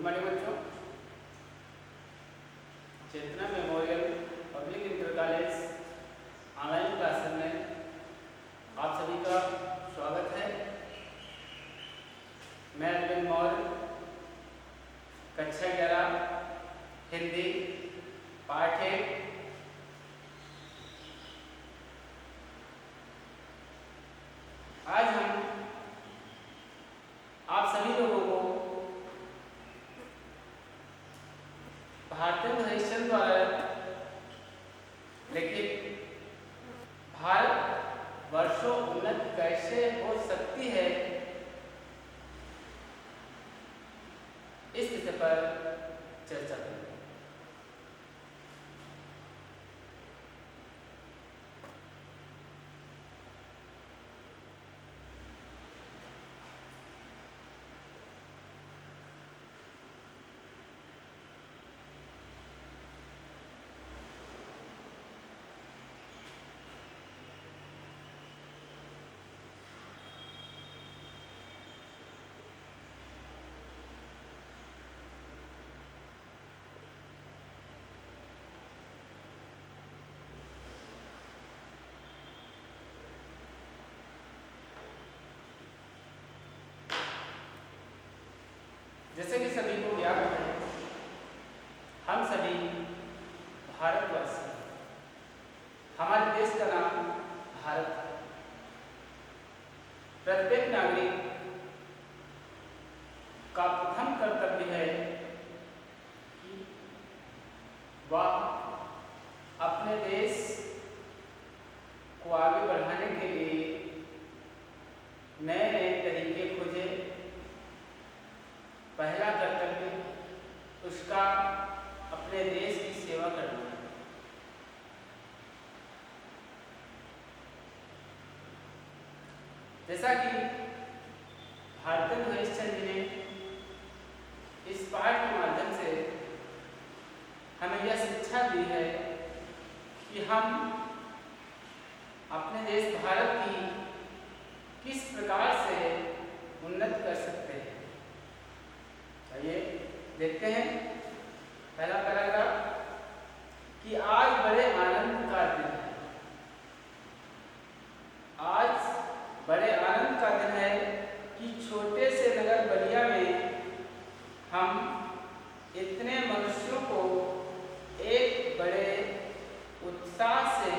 Morning बच्चों, Chetna memorial public inter college online classes में आप सभी का स्वागत है। मैं अरविंद मौर्य, कक्षा 11 हिंदी पाठ 1। आज हम आप सभी लोगों को भारतीय हरिश्चंद्र द्वारा लिखित भारत वर्षों उन्नत कैसे हो सकती है इस विषय पर चर्चा करेंगे। जैसे कि सभी को ज्ञात है, हम सभी भारतवासी, हमारे देश का नाम भारत है। प्रत्येक नागरिक का प्रथम कर्तव्य है कि वह अपने देश को आगे बढ़ाने के लिए नए नए तरीके खोजे। पहला कर्तव्य उसका अपने देश की सेवा करना है। जैसा कि भारतीय हरिश्चंद्र जी ने इस पाठ के माध्यम से हमें यह शिक्षा दी है कि हम अपने देश भारत की किस प्रकार से उन्नत कर सकते हैं। आइए देखते हैं पहला पैराग्राफ कि आज बड़े आनंद का दिन है। आज बड़े आनंद का दिन है कि छोटे से नगर बलिया में हम इतने मनुष्यों को एक बड़े उत्साह से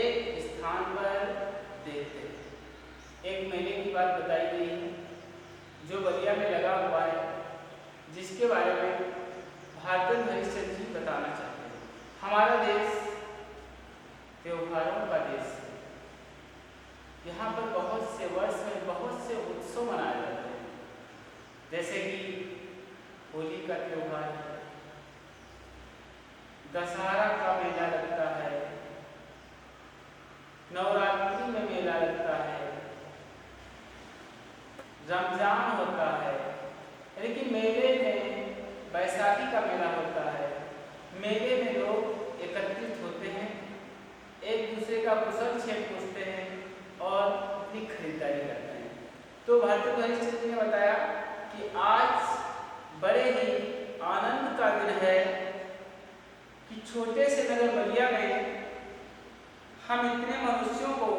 एक स्थान पर देखते हैं। एक मेले की बात बताई गई है जो बलिया में लगा हुआ है, जिसके बारे में भारतीय हरिश्चंद्र जी बताना चाहते हैं। हमारा देश त्योहारों का देश है। यहाँ पर बहुत से वर्ष में बहुत से उत्सव मनाए जाते हैं, जैसे कि होली का त्योहार है, दशहरा का मेला लगता है, नवरात्रि में मेला लगता है, रमजान होता है, लेकिन मेले में बैसाखी का मेला होता है। मेले में लोग एकत्रित होते हैं, एक दूसरे का कुशल क्षेम पूछते हैं और अपनी खरीदारी करते हैं। तो भारतीय हरिश्चंद्र जी ने बताया कि आज बड़े ही आनंद का दिन है कि छोटे से नगर बलिया में हम इतने मनुष्यों को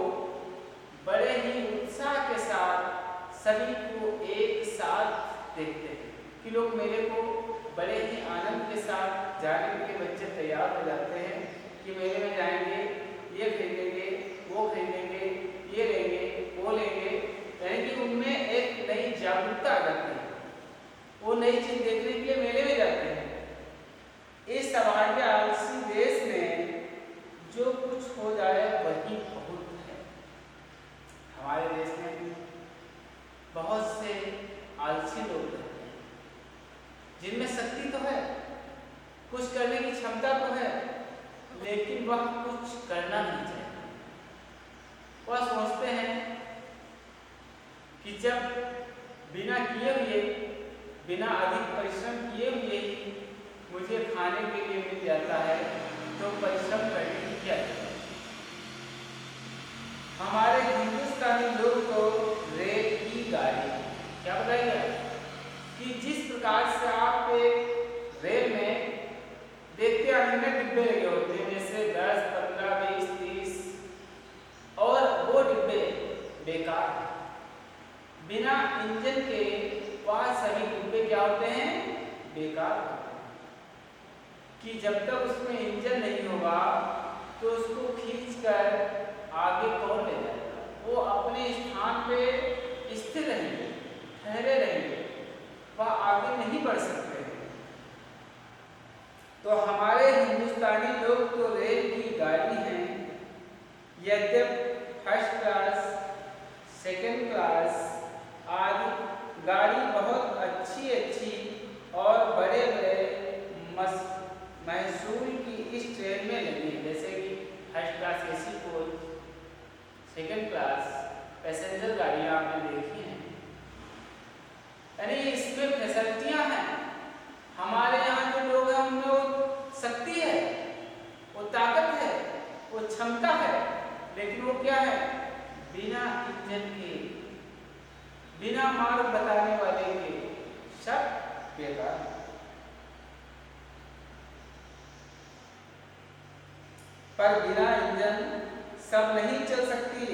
बड़े ही उत्साह के साथ सभी को एक साथ देखते हैं कि लोग मेले को बड़े ही आनंद के साथ जाने के लिए बच्चे तैयार हो जाते हैं कि मेले में जाएंगे, ये खरीदेंगे, वो खरीदेंगे, ये लेंगे, वो लेंगे। यानी कि उनमें एक नई जागरूकता आ जाती है, वो नई चीज देखने के लिए मेले में जाते हैं। इस समाज आलसी देश में जो कुछ हो जाए वही बहुत है। हमारे देश में बहुत से आलसी लोग रहते हैं, जिनमें शक्ति तो है, कुछ करने की क्षमता तो है, लेकिन वह कुछ करना नहीं चाहते। वह सोचते हैं कि जब बिना किए हुए, बिना अधिक परिश्रम किए हुए ही मुझे खाने के लिए मिल जाता है, तो परिश्रम करने की क्या जरूरत। हमारे हिंदुस्तानी लोग तो रेल की गाड़ी क्या बताइए कि जिस प्रकार से आप इंजन के वह सभी डिब्बे क्या होते हैं, बेकार होते हैं। कि जब तक उसमें इंजन नहीं होगा तो उसको खींचकर आगे कौन ले जाएगा, वो अपने स्थान पे स्थिर रहेंगे, ठहरे रहेंगे, वह आगे नहीं बढ़ सकते हैं। तो हमारे हिंदुस्तानी लोग तो रेल की गाड़ी हैं, यद्यप फर्स्ट क्लास, सेकंड क्लास आदि गाड़ी बहुत अच्छी अच्छी और बड़े बड़े महसूल की इस ट्रेन में लगी है, जैसे कि first class AC coach, second class passenger गाड़ियाँ आपने देखी हैं। यानी इसमें फैसिलिटियाँ हैं। हमारे यहाँ जो लोग हैं उनमें वो शक्ति है, वो ताकत है, वो क्षमता है, लेकिन वो क्या है, बिना इंजन के, बिना मार्ग बताने वाले के सब बेकार। पर बिना इंजन सब नहीं चल सकती।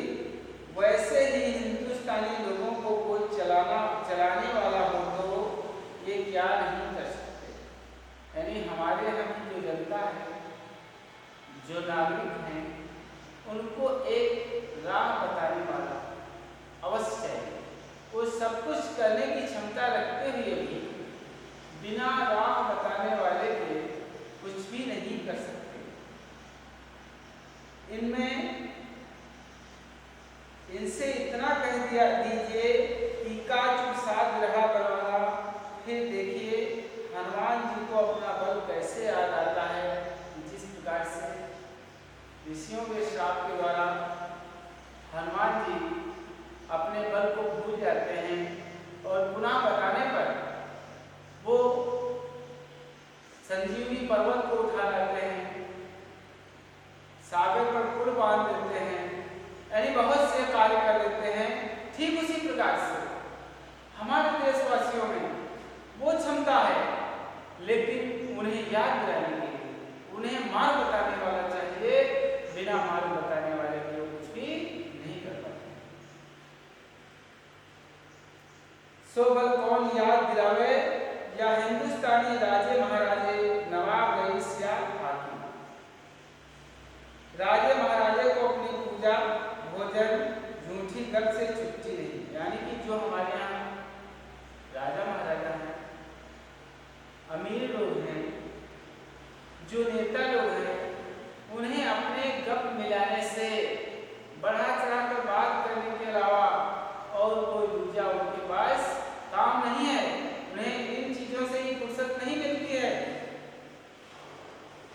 वैसे ही हिंदुस्तानी लोगों को कोई चलाने वाला हो तो ये क्या नहीं कर सकते। यानी हमारे यहाँ की जो जनता है, जो नागरिक हैं, उनको एक राह बताने वाला अवश्य चाहिए। वो सब कुछ करने की क्षमता रखते हुए भी बिना राह बताने वाले के कुछ भी नहीं कर सकते। इनसे इतना कह दिया दीजिए कि का चुप साध रहा बलवाना। फिर देखिए हनुमान जी को अपना बल कैसे याद आता है, जिस प्रकार से ऋषियों के श्राप के द्वारा हनुमान जी अपने बल को भूल जाते हैं और पुनः बताने पर वो संजीवनी पर्वत को उठा लाते हैं, सागर पर पुल बांध देते हैं, यानी बहुत से कार्य कर देते हैं। ठीक उसी प्रकार से हमारे देशवासियों में वो क्षमता है, लेकिन उन्हें याद दिलाने के लिए उन्हें मार्ग बताने वाला चाहिए। बिना मार्ग बताने वाले के वो कुछ भी नहीं कर पाते। सो बल कौन याद दिलावे, या हिंदुस्तानी राजे महाराजे, नवाब रईस या हाकिम। राजे महाराजे को अपनी पूजा, भोजन, झूठी गप से छुट्टी नहीं। यानी कि जो हमारे यहाँ राजा महाराजा हैं, अमीर लोग हैं, जो नेता लोग हैं, उन्हें अपने गप मिलाने से, बढ़ा चढ़ाकर बात करने के अलावा और कोई दूसरा उनके पास काम नहीं है। उन्हें इन चीजों से ही फुर्सत नहीं मिलती है।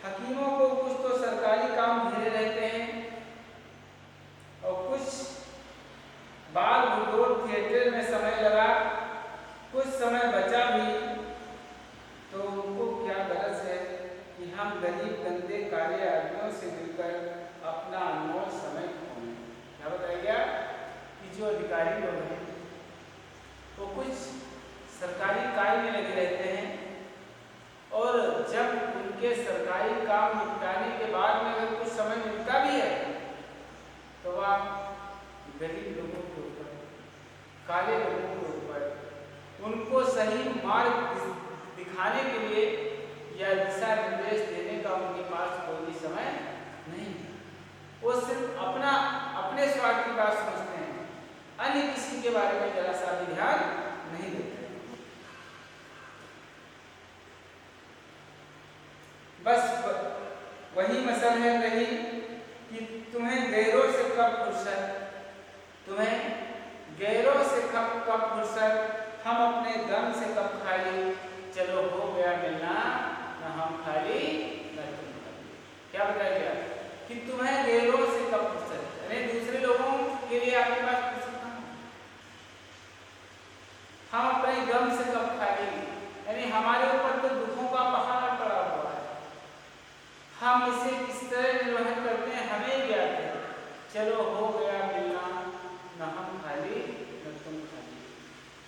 हकीमों को कुछ तो सरकारी काम घेरे रहते हैं और कुछ बाल बुडोर थिएटर में समय लगा, कुछ समय बचा भी तो उनको क्या गरज है कि हम गरीब गंदे काले आदमियों से मिलकर अपना अनमोल समय खोएं। क्या बताया गया कि जो अधिकारी लोग हैं वो कुछ सरकारी कार्य में लगे रहते हैं और जब उनके सरकारी काम निपटाने के बाद में अगर कुछ समय मिलता भी है तो वह गरीब लोगों के ऊपर, काले लोगों के ऊपर उनको सही मार्ग दिखाने के लिए या दिशा निर्देश देने का उनके पास कोई भी समय नहीं है। वो सिर्फ अपने स्वार्थ की बात समझते हैं, अन्य किसी के बारे में जरा सा भी ध्यान नहीं देते। बस वही मसल है रही कि तुम्हें गैरों से कब फुर्सत, तुम्हें गैरों से कब फुर्सत, हम अपने दम से कब खाली, चलो हो गया मिलना, न हम खाली न तुम खाली। क्या बताया गया कि तुम्हें गैरों से कब फुर्सत, यानी दूसरे लोगों के लिए आपके पास फुर्सत ना, हम अपने गम से कब खाली, यानी हमारे ऊपर तो दुखों का पहाड़ पड़ा हुआ है, हम इसे किस तरह निर्वहन करते हैं हमें ज्ञात है। चलो हो गया मिलना, न हम खाली न तुम खाली,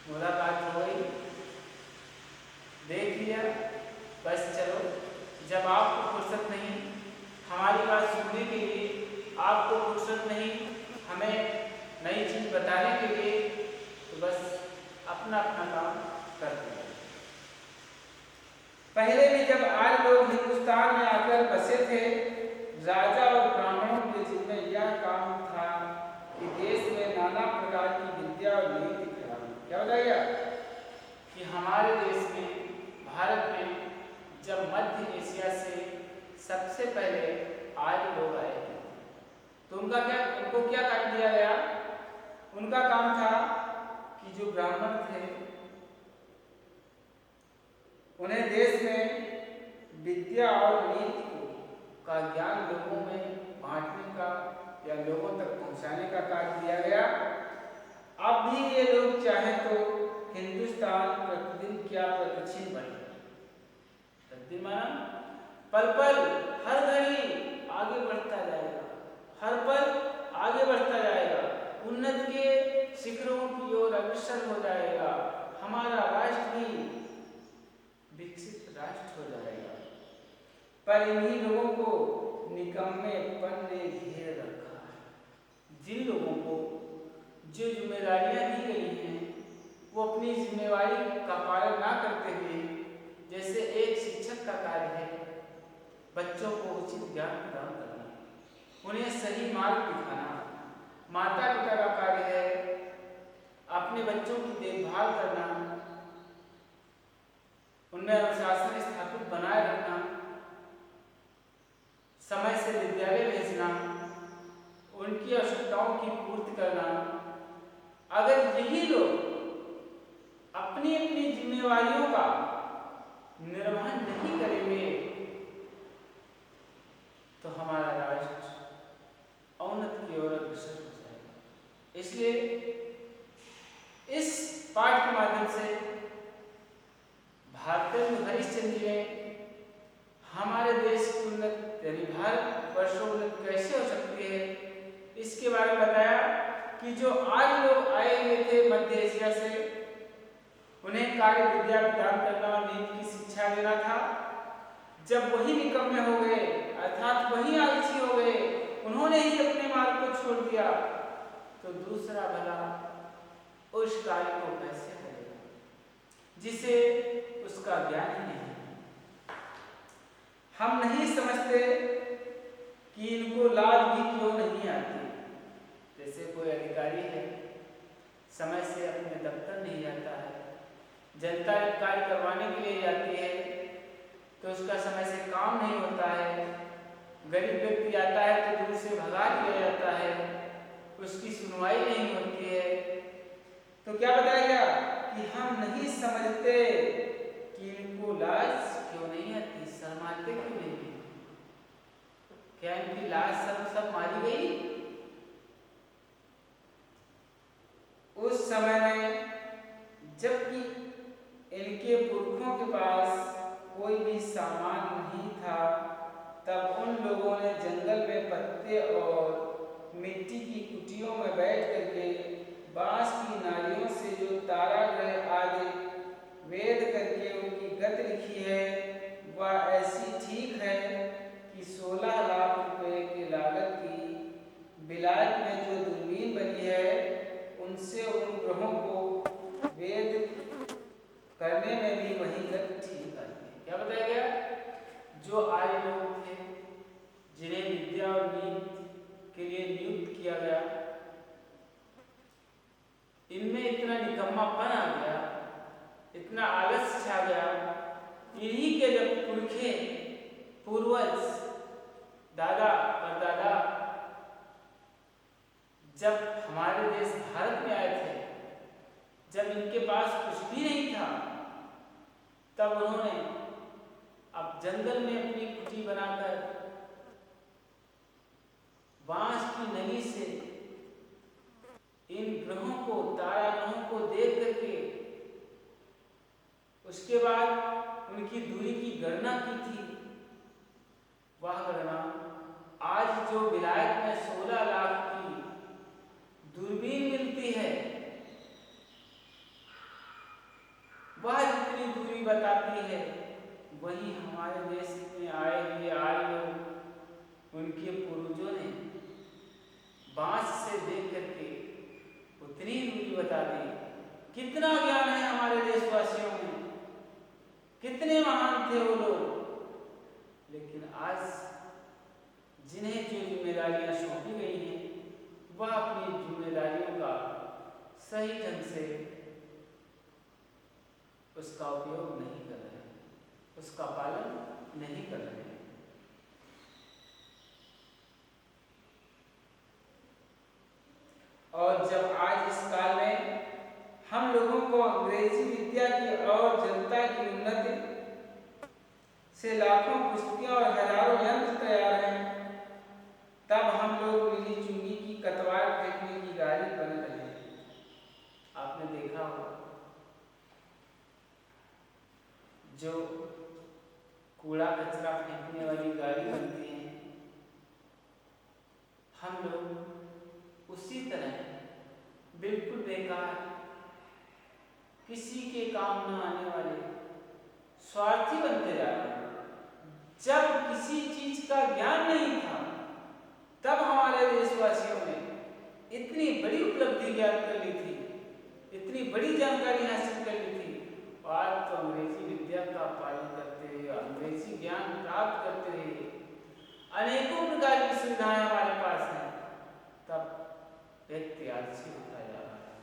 मुलाकात हो गई, देख लिया, बस चलो। जब आपको फुर्सत नहीं हमारी बात सुनने के लिए, आपको फुर्सत नहीं हमें नई चीज बताने के लिए, तो बस अपना अपना काम करते हैं। पहले भी जब आर्य लोग हिंदुस्तान में आकर बसे थे, राजा और ब्राह्मणों के जिम्मे यह काम था कि देश में नाना प्रकार की विद्या और नीति फैलाना। क्या बताया कि हमारे देश में, भारत में जब मध्य एशिया से सबसे पहले आर्य लोग आए थे, तो उनको क्या कर दिया गया? उनका काम था कि जो ब्राह्मण थे उन्हें देश में विद्या और नीति का ज्ञान लोगों में बांटने का या लोगों तक पहुंचाने का कार्य दिया गया। अब भी ये लोग चाहे तो हिंदुस्तान प्रतिदिन क्या प्रगतिशील बने, प्रतिदिन माना पल पल हर घड़ी आगे बढ़ता जाएगा, हर पल आगे बढ़ता जाएगा, उन्नति के शिखरों की ओर अग्रसर हो जाएगा, हमारा राष्ट्र भी विकसित राष्ट्र हो जाएगा। पर इन्हीं लोगों को निकम्मेपन ने घेर रखा है। जिन लोगों को जो जिम्मेदारियां दी गई हैं वो अपनी जिम्मेवारी का पालन ना करते हुए, जैसे एक शिक्षक का कार्य है बच्चों को उचित ज्ञान प्रदान करना, उन्हें सही मार्ग दिखाना, माता पिता का कार्य है अपने बच्चों की देखभाल करना, उनमें अनुशासन स्थापित बनाए रखना, समय से विद्यालय भेजना, उनकी आवश्यकताओं की पूर्ति करना। अगर यही लोग अपनी अपनी जिम्मेवारियों का निर्वहन नहीं करेंगे तो हमारा राष्ट्र अवनति की ओर अग्रसर हो जाएगा। इसलिए इस पाठ के माध्यम से भारतेंदु हरिश्चंद्र जी ने हमारे देश की उन्नति यानी भारत वर्षों उन्नति कैसे हो सकती है इसके बारे में बताया कि जो आर्य लोग आए हुए थे मध्य एशिया से, उन्हें कार्य विद्या प्रदान करना और नीति की शिक्षा देना था। जब वही निकम्मे हो गए अर्थात वही आलसी हो गए, उन्होंने ही अपने मार्ग को छोड़ दिया, तो दूसरा भला उस कार्य को कैसे करेगा जिसे उसका ज्ञान ही नहीं। हम नहीं समझते कि इनको लाज भी क्यों नहीं आती। जैसे कोई अधिकारी है, समय से अपने दफ्तर नहीं जाता है, जनता कार्य करवाने के लिए जाती है तो उसका समय से काम नहीं होता है, गरीब व्यक्ति आता है तो दूर से भगा दिया जाता है, उसकी सुनवाई नहीं होती है, तो क्या बताया गया कि हम नहीं समझते कि इनको लाज क्यों नहीं आती, शर्माते क्यों नहीं। क्या इनकी लाज सब मारी गई? उस समय में जबकि इनके पुरखों के पास कोई भी सामान नहीं था, तब उन लोगों ने जंगल में पत्ते और मिट्टी की कुटियों में बैठ करके बांस की नालियों से जो तारा ग्रह आदि वेद करके उनकी गति लिखी है वह ऐसी ठीक है कि 16 लाख रुपए की लागत की विलायत में जो दूरबीन बनी है उनसे उन ग्रहों को वेद करने में भी वही गति ठीक आती है। क्या बताया गया? जो आर्य लोग थे जिन्हें विद्या और नीति के लिए नियुक्त किया गया, इनमें इतना निकम्मापन आ गया, इतना आलस्य छा गया। इन्हीं के जब पुरखे पूर्वज दादा परदादा जब हमारे देश भारत में आए थे, जब इनके पास कुछ भी नहीं था, तब उन्होंने अब जंगल में अपनी कुटी बनाकर बांस की नली से इन ग्रहों को, तारा ग्रहों को देख करके उसके बाद उनकी दूरी की गणना की थी। वह गणना आज जो विलायत में 16 लाख की दूरबीन मिलती है वह जितनी दूरी बताती है, वही हमारे देश में आए हुए आर्य लोग उनके पूर्वजों ने बांस से देख करके उतनी दूरी बता दी कितना ज्ञान है हमारे देशवासियों में, कितने महान थे वो लोग, लेकिन आज जिन्हें जो जिम्मेदारियां सौंपी गई हैं वह अपनी जिम्मेदारियों का सही ढंग से उसका उपयोग नहीं कर रहे हैं, उसका पालन नहीं कर रहे हैं। और जब आज इस काल में हम लोगों को अंग्रेजी विद्या की और जनता की उन्नति से लाखों पुस्तकें और हजारों यंत्र तैयार हैं, तब हम लोग मिली चुंगी की कतवार फेंकने की गाड़ी बन रहे हैं। आपने देखा होगा जो कूड़ा कचरा फेंकने वाली गाड़ी बनती है, हम लोग उसी तरह बिल्कुल बेकार, किसी के काम न आने वाले स्वार्थी बनते जा रहे हैं। जब किसी चीज का ज्ञान नहीं था तब हमारे देशवासियों ने इतनी बड़ी उपलब्धि ज्ञात कर ली थी, इतनी बड़ी जानकारी हासिल कर ली थी। आज तो अंग्रेजी विद्या का पालन करते हुए, अंग्रेजी ज्ञान प्राप्त करते हुए अनेकों प्रकार की सुविधाएं हमारे पास हैं, तब व्यक्ति आलसी होता जा रहा है।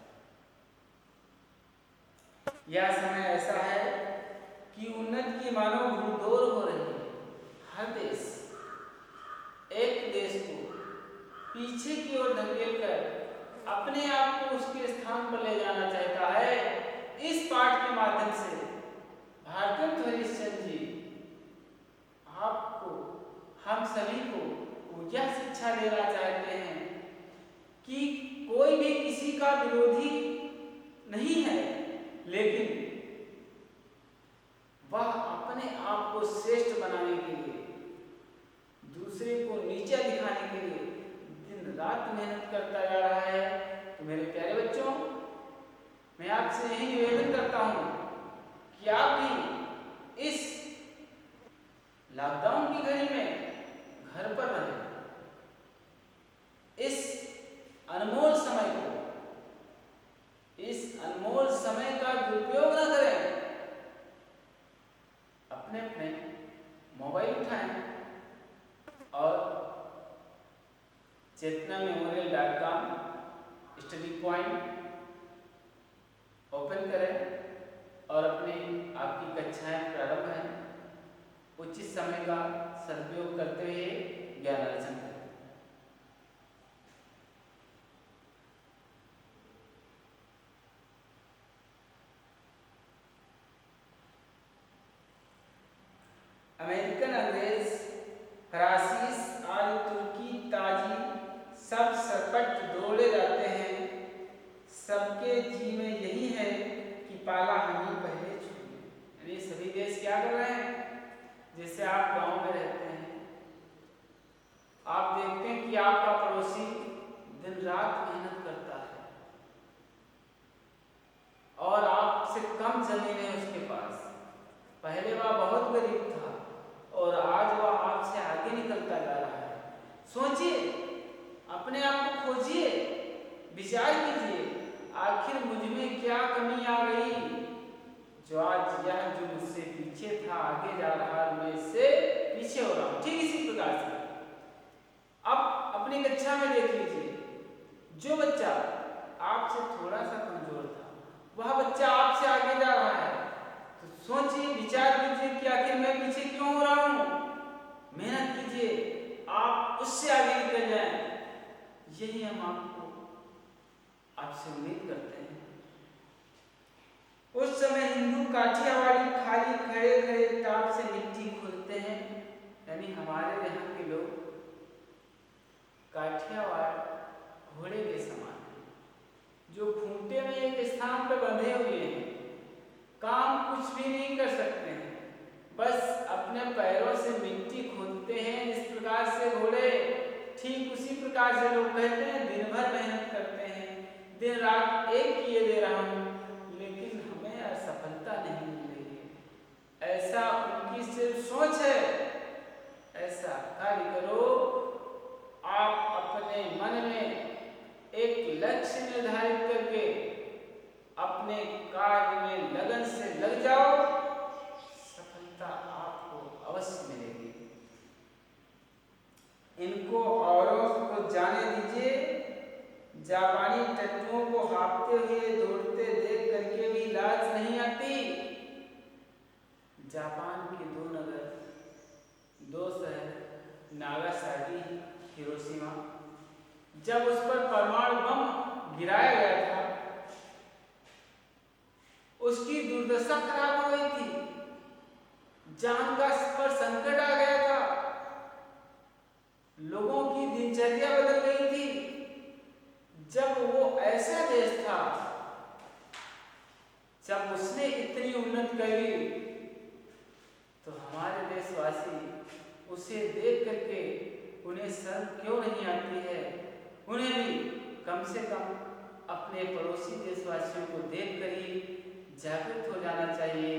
यह समय ऐसा है कि उन्नति की मानव भूडोर हो रही है। हर देश एक देश को पीछे की ओर धकेल कर अपने आप को उसके स्थान पर ले जाना चाहता है। इस पाठ के माध्यम से भारतेंदु हरिश्चंद्र जी आपको, हम सभी को यह शिक्षा देना चाहते हैं कि कोई भी किसी का विरोधी नहीं है, लेकिन वह अपने आप को श्रेष्ठ बनाने के लिए, दूसरे को नीचा दिखाने के लिए दिन रात मेहनत करता जा रहा है। तो मेरे प्यारे बच्चों, मैं आपसे यही निवेदन करता हूं कि आप भी इस लॉकडाउन की घड़ी में घर पर रहें, इस अनमोल समय को, इस अनमोल समय का दुरुपयोग न करें। अपने अपने मोबाइल उठाएं और चेतनामेमोरियल.com स्टडी पॉइंट ओपन करें और अपने आपकी कक्षाएं प्रारंभ हैं। उचित समय का सदुपयोग करते हुए ज्ञान अर्जन करें। अमेरिकन, अंग्रेज, फरासीस आदि तुर्की ताजी सब सरपट दौड़े जाते हैं। सबके जी में यही है कि पाला हम ही पहले छूए। यानी सभी देश क्या कर रहे हैं? जैसे आप गांव में रहते हैं, आप देखते हैं कि आपका पड़ोसी दिन रात मेहनत करता है और आपसे कम जमीन है उसके पास। पहले वह बहुत गरीब था और आज वह आपसे आगे निकलता जा रहा है। सोचिए, अपने आप को खोजिए, विचार कीजिए, आखिर मुझ में क्या कमी आ गई जो आज यह जो मुझसे पीछे था आगे जा रहा, मैं इससे पीछे हो रहा हूं। ठीक इसी प्रकार से अब अपनी कक्षा में देख लीजिए, जो बच्चा आपसे थोड़ा सा कमजोर था वह बच्चा आपसे आगे जा रहा है। तो सोचिए, विचार कीजिए कि आखिर मैं पीछे क्यों हो रहा हूं। मेहनत कीजिए, आप उससे आगे निकल जाएं। यही हम आपसे उम्मीद करते हैं। उस समय हिंदू काठियावाड़ी खाली खड़े खड़े टाप से मिट्टी खोदते हैं। यानी हमारे यहाँ के लोग काठियावाड़ घोड़े के समान है, जो खूंटे में एक स्थान पर बंधे हुए हैं, काम कुछ भी नहीं कर सकते हैं, बस अपने पैरों से मिट्टी खोदते हैं। इस प्रकार से घोड़े, ठीक उसी प्रकार से लोग कहते हैं दिन भर मेहनत करते हैं, दिन रात एक किए दे रहा हूं, लेकिन हमें असफलता नहीं मिल रही है। ऐसा उनकी सिर्फ सोच है। ऐसा कार्य करो, आप अपने मन में एक लक्ष्य निर्धारित करके अपने जापान के दो नगर, दो शहर नागासाकी, हिरोशिमा, जब उस पर परमाणु बम गिराया गया था, उसकी दुर्दशा खराब हो गई थी, जान का पर संकट आ गया था, लोगों की दिनचर्या बदल गई थी। जब वो ऐसा देश था, जब उसने इतनी उन्नति करी, तो हमारे देशवासी उसे देख करके उन्हें शर्म क्यों नहीं आती है? उन्हें भी कम से कम अपने पड़ोसी देशवासियों को देख कर ही जागृत हो जाना चाहिए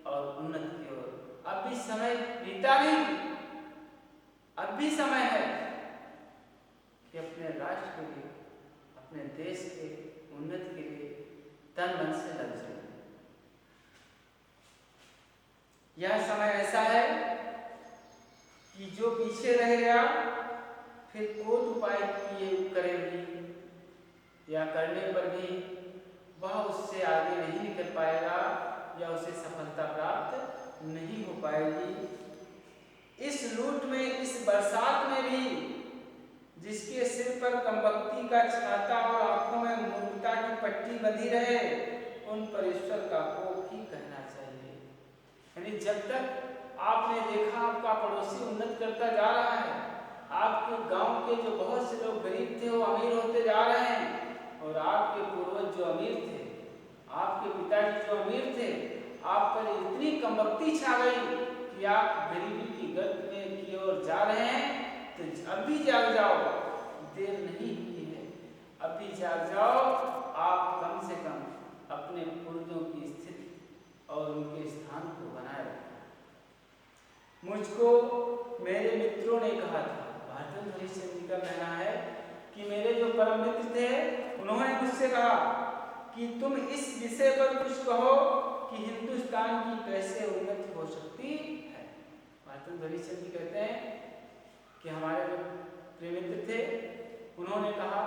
और उन्नति की ओर। अब भी समय बीता नहीं, अब भी समय है कि अपने राष्ट्र के लिए, अपने देश के उन्नति के लिए तन मन से लग जाए। यह समय ऐसा है कि जो पीछे रह गया, फिर कोई उपाय किए करे भी या करने पर भी वह उससे आगे नहीं निकल पाएगा या उसे सफलता प्राप्त नहीं हो पाएगी। इस लूट में, इस बरसात में भी जिसके सिर पर कमबख्ती का छाता और आंखों में मूर्खता की पट्टी बंधी रहे, उन पर ईश्वर का कोप ही कहना चाहिए। यानी जब तक आपने देखा आपका पड़ोसी उन्नत करता जा रहा है, आपके गांव के जो बहुत से लोग गरीब थे वो अमीर होते जा रहे हैं, और आपके पूर्वज जो अमीर थे, आपके पिताजी जो अमीर थे, आप पर इतनी कमबख्ती छा गई कि आप गरीबी की गर्त में की ओर जा रहे हैं, तो अब भी जाग जाओ, देर नहीं हुई है, अब भी जाग जाओ। आप कम से कम अपने पूर्वजों की स्थिति और उनके स्थान को बनाए रखें। मुझको मेरे मित्रों ने कहा था, भारतन हरिश्चंद्र जी का कहना है कि मेरे जो परम मित्र थे, उन्होंने मुझसे कहा कि तुम इस विषय पर कुछ कहो कि हिंदुस्तान की कैसे उन्नति हो सकती है। भारतन हरिश्चंद्र जी कहते हैं कि हमारे जो प्रिय मित्र थे, उन्होंने कहा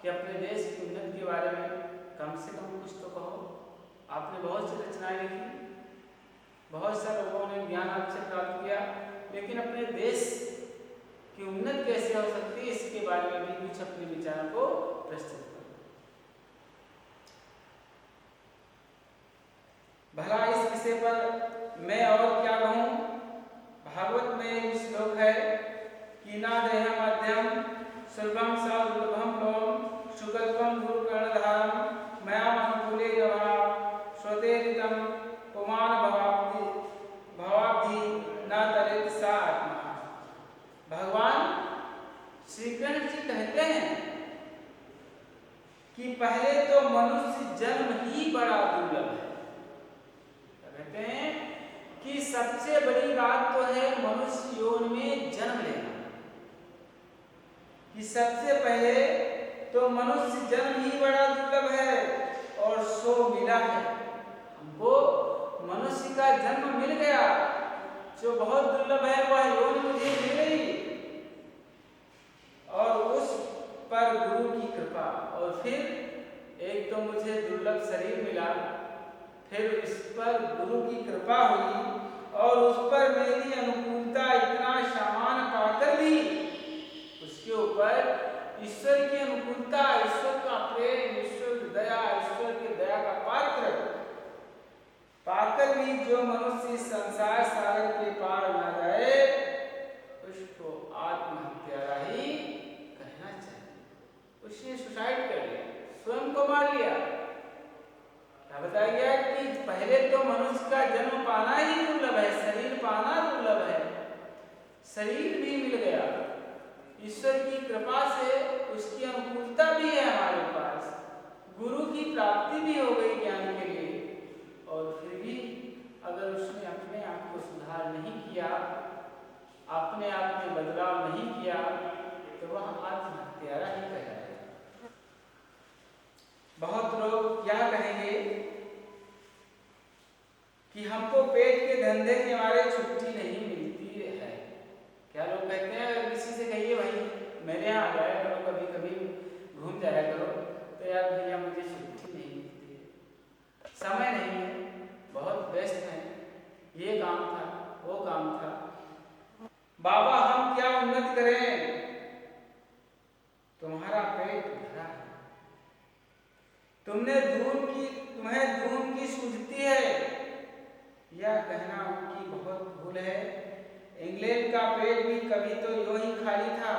कि अपने देश की उन्नति के बारे में कम से कम कुछ तो कहो। आपने बहुत सी रचनाएं लिखी, बहुत सारे लोगों ने ज्ञान आपसे प्राप्त किया, लेकिन अपने देश की उन्नति कैसे हो सकती है, इसके बारे में भी कुछ अपने विचारों को प्रस्तुत करो। भला इस विषय पर मैं और क्या कहूँ? भागवत में एक श्लोक है कि ना देह मध्यम सुलभम सा दुर्लभम लोम सुगत्वम गुरुकर्णधारम मया अनुकूले जवा स्वदेरितम पुमान भवाब्धि न तरेत सा आत्मा। भगवान श्री कृष्ण जी कहते हैं कि पहले तो मनुष्य जन्म ही बड़ा दुर्लभ है। कहते हैं कि सबसे बड़ी बात तो है मनुष्य योनि में जन्म लेना, कि सबसे पहले तो मनुष्य जन्म ही बड़ा दुर्लभ है और सो मिला है। हमको मनुष्य का जन्म मिल गया, जो बहुत दुर्लभ है वह योनि मुझे मिल गई, और उस पर गुरु की कृपा, और फिर एक तो मुझे दुर्लभ शरीर मिला, फिर इस पर गुरु की कृपा हुई, और उस पर मेरी अनुकूलता इतना सामान पाकर भी उसके ऊपर ईश्वर की अनुकूलता, ईश्वर का प्रेम, ईश्वर की दया, ईश्वर की दया का पात्र पाकर भी जो मनुष्य संसार सागर के पार न जाए, उसको आत्महत्या ही कहना चाहिए। उसने सुसाइड कर लिया, स्वयं को मार लिया। क्या बताया गया कि पहले तो मनुष्य का जन्म पाना ही दुर्लभ है, शरीर पाना दुर्लभ है, शरीर भी मिल गया, ईश्वर की कृपा से उसकी अनुकूलता भी है हमारे पास, गुरु की प्राप्ति भी हो गई ज्ञान के लिए, और फिर भी अगर उसने अपने आप को सुधार नहीं किया, अपने आप में बदलाव नहीं किया, तो वह आत्महत्या ही कहलाएगा। बहुत लोग क्या कहेंगे कि हमको पेट के धंधे के मारे छुट्टी नहीं मिलती है। क्या लोग कहते हैं, अगर किसी से कहिए भाई मेरे यहाँ आ जाया करो, कभी कभी घूम जाया करो, तो यार भैया मुझे छुट्टी नहीं मिलती है, समय नहीं है, बहुत व्यस्त है, ये काम था, वो काम था। बाबा हम क्या उन्नत करें, तुम्हारा पेट भरा है, तुम्हें दून की सूझती है, यह कहना उनकी बहुत भूल है। इंग्लैंड का पेट भी कभी तो यूं ही खाली था।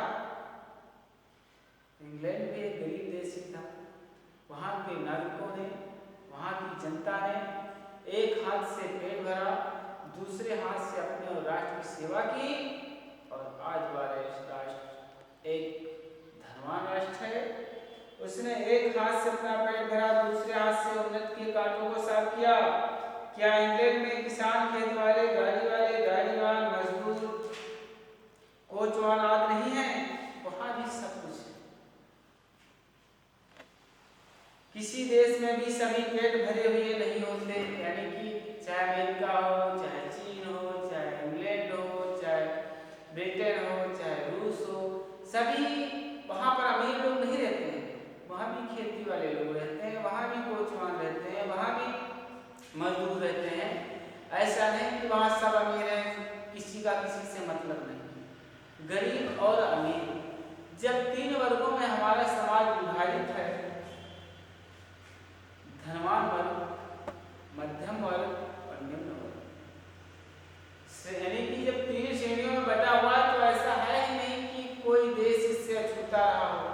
इंग्लैंड भी एक गरीब देश ही था। वहां के नागरिकों ने, वहां की जनता ने एक हाथ से पेट भरा, दूसरे हाथ से अपने और राष्ट्र की सेवा की, और आज वाला राष्ट्र एक धनवान राष्ट्र है। उसने एक हाथ से अपना पेट भरा, दूसरे हाथ से उन्नत के कांटों को साफ किया। क्या इंग्लैंड में किसान, खेत वाले, गाड़ीवान, मजदूर, कोचवान आदि नहीं है? वहां भी सब कुछ है। किसी देश में भी सभी पेट भरे हुए नहीं होते, यानी कि चाहे अमेरिका हो, चाहे चीन हो, चाहे इंग्लैंड हो, चाहे ब्रिटेन हो, चाहे रूस हो, सभी वहां पर अमीर लोग नहीं रहते हैं। वहां भी खेती वाले लोग रहते हैं, वहां भी कोचवान रहते हैं, वहां भी मजदूर रहते हैं। ऐसा नहीं कि वहां सब अमीर हैं, किसी का किसी से मतलब नहीं। गरीब और अमीर, जब तीन वर्गों में हमारा समाज विभाजित है, धनवान वर्ग, मध्यम वर्ग और निम्न वर्ग, यानी कि जब तीन श्रेणियों में बटा हुआ, तो ऐसा है ही नहीं कि कोई देश इससे अछूता रहा हो।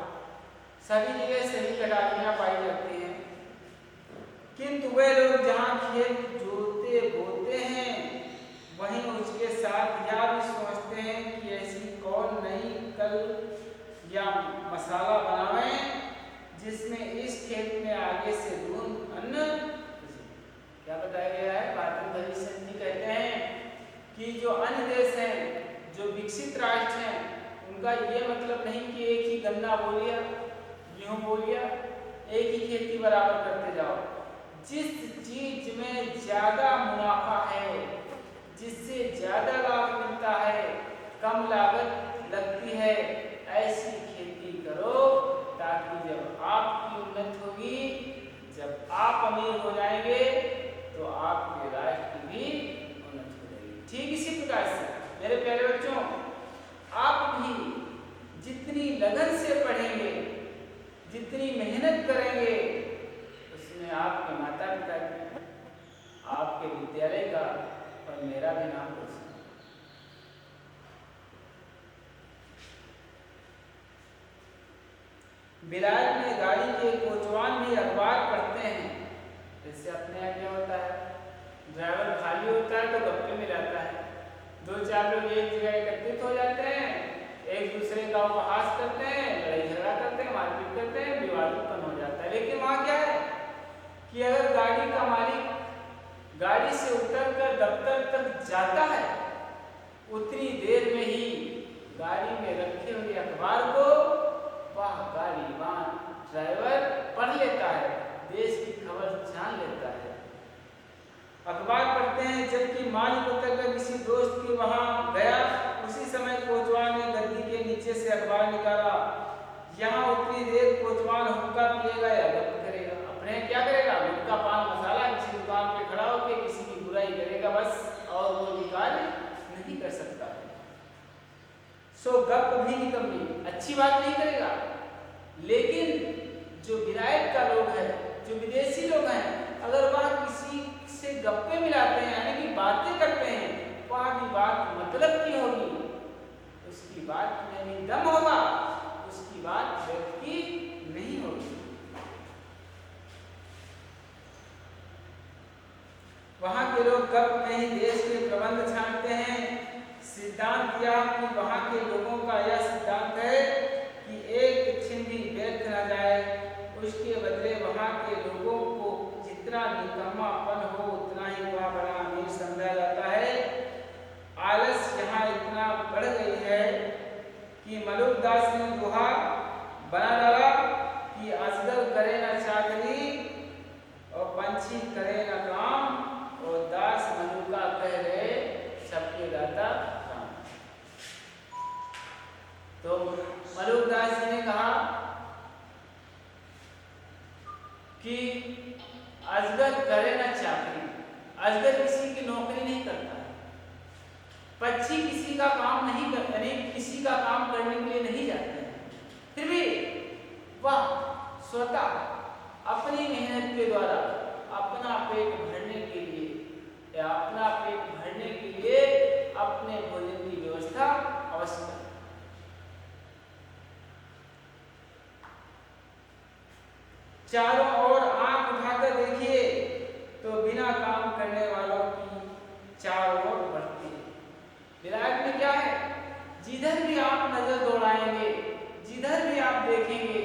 सभी जगह सही कटारियां पाई जाती हैं। किंतु वे लोग जहाँ खेत जोते बोते हैं, वहीं उसके साथ यह भी सोचते हैं कि ऐसी कौन नई कल या मसाला बनावें जिसमें इस खेत में आगे से दून अन्न। क्या बताया गया है? भारतीय भविष्य जी कहते हैं कि जो अन्य देश हैं, जो विकसित राष्ट्र हैं, उनका ये मतलब नहीं कि एक ही गन्ना बो लिया, गेहूं बो लिया, एक ही खेती बराबर करते जाओ। जिस चीज में ज्यादा मुनाफा है, जिससे ज्यादा लाभ मिलता है, कम लागत लगती है, ऐसी खेती करो, ताकि जब आपकी उन्नति होगी, जब आप अमीर हो जाएंगे, तो आपके राष्ट्र की भी उन्नति हो जाएगी। ठीक इसी प्रकार से मेरे प्यारे बच्चों, आप भी जितनी लगन से पढ़ेंगे, जितनी मेहनत करेंगे, उसमें आपके माता पिता की, आपके विद्यालय का और मेरा भी नाम रोशन। बिलाल में गाड़ी के कोचवान भी अखबार पढ़ते हैं। जैसे अपने यहाँ क्या होता है, ड्राइवर खाली होता है तो गप्पे में जाता है, दो चार लोग एक जगह एकत्रित हो जाते हैं, एक दूसरे का उपहास करते हैं, लड़ाई झगड़ा करते हैं, मारपीट करते हैं, विवाद उत्पन्न हो जाता है। लेकिन वहाँ क्या है कि अगर गाड़ी का मालिक गाड़ी से उतरकर दफ्तर तक जाता है, उतनी देर में ही गाड़ी में रखे हुए अखबार को वह गाड़ीवान ड्राइवर पढ़ लेता है, देश की खबर जान लेता है। अखबार पढ़ते हैं, जबकि मालिक उतरकर किसी दोस्त के वहां गया, उसी समय कोचवान ने गद्दी के नीचे से अखबार निकाला। यहाँ उतनी देर कोचवान हुक्का पिएगा या गप करेगा? अपने क्या करेगा? हुक्का, पान मसाला, किसी दुकान पे खड़ा होकर किसी की बुराई करेगा बस, और कोई कार्य नहीं कर सकता है। सो गप भी निकम्मी, अच्छी बात नहीं करेगा। लेकिन जो विलायत का लोग है, जो विदेशी लोग हैं, अगर वह किसी से गप्पे मिलाते हैं, यानी कि बातें करते हैं, वहाँ की बात मतलब की होगी, उसकी बात में भी दम होगा, उसकी बात व्यर्थ की नहीं होगी। वहाँ के लोग गप में ही देश के प्रबंध छानते हैं। सिद्धांत यह कि वहाँ के लोगों का यह सिद्धांत है कि एक छिन भी व्यर्थ न जाए, उसके बदले वहाँ के लोगों को जितना निकम्मापन हो उतना ही वह बड़ा अमीर समझा जाता है। आलस यहाँ इतना बढ़ गई है कि मलुकदास ने दोहा बना डाला कि अजगर करे न चाकरी और पंछी करे न काम, और दास मलुका कह रहे सबके दाता राम। तो मलुकदास जी ने कहा कि अजगर करे न चाकरी, अजगर किसी की नौकरी नहीं करता, पक्षी किसी का काम नहीं करते, नहीं किसी का काम करने के लिए नहीं जाते हैं, फिर भी वह स्वतः अपनी मेहनत के द्वारा अपना पेट भरने के लिए या अपना पेट भरने के लिए अपने भोजन की व्यवस्था अवश्य करें। चारों ओर आंख उठाकर देखिए तो बिना काम करने वालों की चारों ओर बढ़ती है। विराट में क्या है, जिधर भी आप नजर दौड़ाएंगे, जिधर भी आप देखेंगे,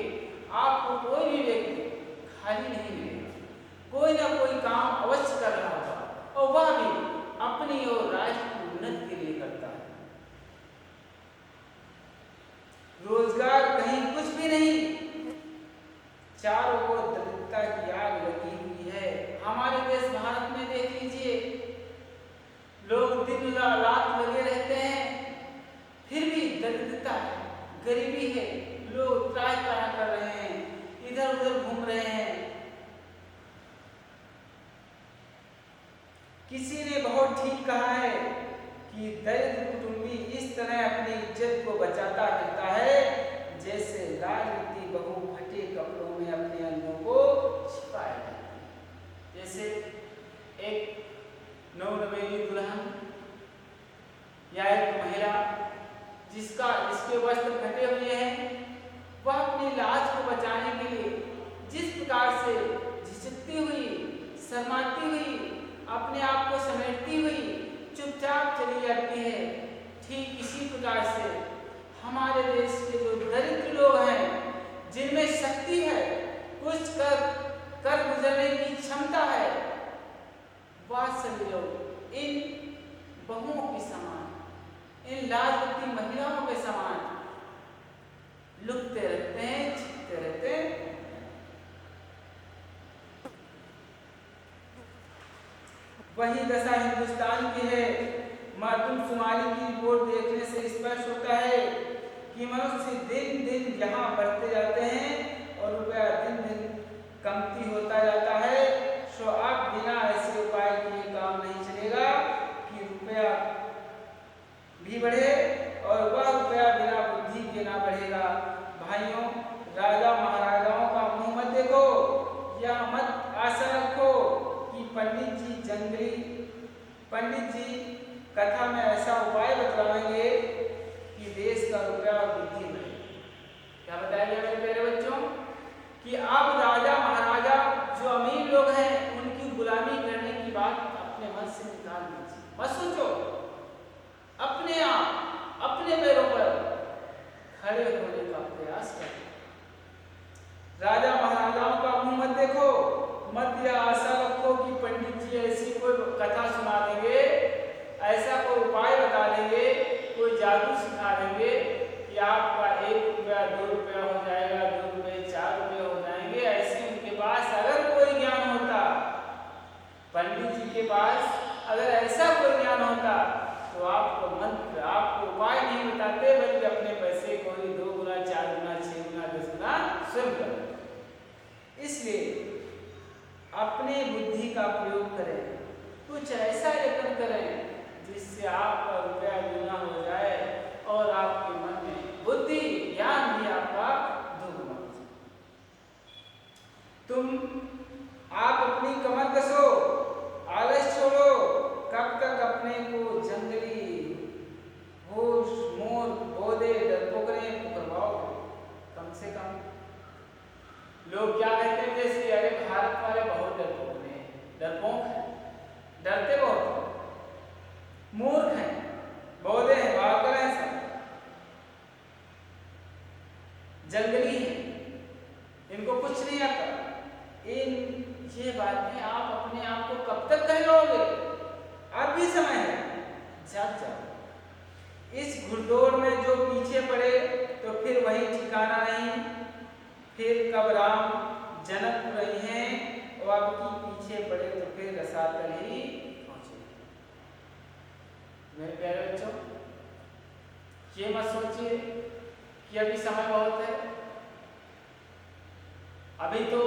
आपको कोई भी व्यक्ति खाली नहीं मिलेगा, कोई ना कोई काम अवश्य कर रहा होगा और वह भी अपनी और राष्ट्र की उन्नति के लिए करता है। रोजगार कहीं कुछ भी नहीं, चारों ओर दरिद्रता की आग लगी हुई है। हमारे देश भारत में देख लीजिए, लोग दिन रात लगे रहते हैं, फिर भी दरिद्रता है, गरीबी है, लोग त्राह त्राह कर रहे हैं, इधर उधर घूम रहे हैं। किसी ने बहुत ठीक कहा है कि दरिद्र कुटुंबी इस तरह अपनी इज्जत को बचाता रहता है जैसे लाजवती बहू फटे कपड़ों में अपने अन्नों को छिपाए रहती है। जैसे एक नवनवेली दुल्हन या एक महिला जिसके वस्त्र फटे हुए हैं, वह अपनी लाज को बचाने के लिए जिस प्रकार से झिझकती हुई, शर्माती हुई, अपने आप को समेटती हुई चुपचाप चली जाती है, ठीक इसी प्रकार से हमारे देश के जो दरिद्र लोग हैं, जिनमें शक्ति है, कुछ कर गुजरने की क्षमता है, वह सभी लोग इन बहुओं के समान, इन लाजवती महिलाओं के समान लुकते रहते हैं, छिपते रहते हैं। वही दशा हिंदुस्तान की है। मर्दमशुमारी की रिपोर्ट देखने से स्पष्ट होता है कि मनुष्य दिन दिन यहाँ बढ़ते जाते हैं और रुपया दिन दिन कमती होता जाता है। सो अब बिना ऐसे उपाय किए काम नहीं चलेगा कि रुपया भी बढ़े और वह रुपया बिना बुद्धि के ना बढ़ेगा। भाइयों, राजा महाराजाओं का मुंह मत देखो, या मत आशा रखो कि पंडित जी कथा में ऐसा उपाय बतलाएंगे कि देश का रुपया और बुद्धि बढ़े। क्या बताया गया मेरे प्यारे बच्चों कि अब राजा महाराजा जो अमीर लोग हैं उनकी गुलामी करने की बात अपने मन से निकाल दीजिए, मत सोचो, अपने आप अपने पैरों पर खड़े होने का प्रयास करें। राजा महाराजाओं का मुंह मत देखो, मत यह आशा रखो कि पंडित जी ऐसी कोई कथा सुना देंगे, ऐसा कोई उपाय बता देंगे, कोई जादू सिखा देंगे कि आपका 1 रुपया 2 रुपया हो जाएगा, 2 रुपये 4 रुपये हो जाएंगे। ऐसे उनके पास अगर कोई ज्ञान होता, पंडित जी के पास अगर ऐसा कोई ज्ञान होता तो आपको मंत्र, आपको उपाय नहीं बताते, बल्कि अपने पैसे को ही 2 गुना 4 गुना 6 गुना 10 गुना स्वयं करते। इसलिए अपने बुद्धि का प्रयोग करें, कुछ ऐसा लेखन करें जिससे आपका रुपया दुगना हो जाए और आपके मन में बुद्धि ज्ञान भी आपका दुगना हो जाए। आप अपनी कमर कसो, आलस छोड़ो, कब तक अपने को जंगली होश मोर बोधे डरपोकने पुकारवाओगे। कम से कम लोग क्या कहते हैं, जैसे अरे भारत वाले बहुत डरपोक हैं, डरते बहुत, मूर्ख हैं, बौद्धे हैं, भागल हैं, सब जंगली हैं, इनको कुछ नहीं आता। ये बातें आप अपने आप को कब तक कह लोगे? अब भी समय है, जाग जाओ। इस घुड़दौड़ में जो पीछे पड़े तो फिर वही ठिकाना नहीं, फिर कब राम जनक रही हैं और आपकी पीछे पड़े तो फिर रसातल ही पहुंचे। मेरे प्यारे बच्चों, ये मत सोचिए कि अभी समय बहुत है, अभी तो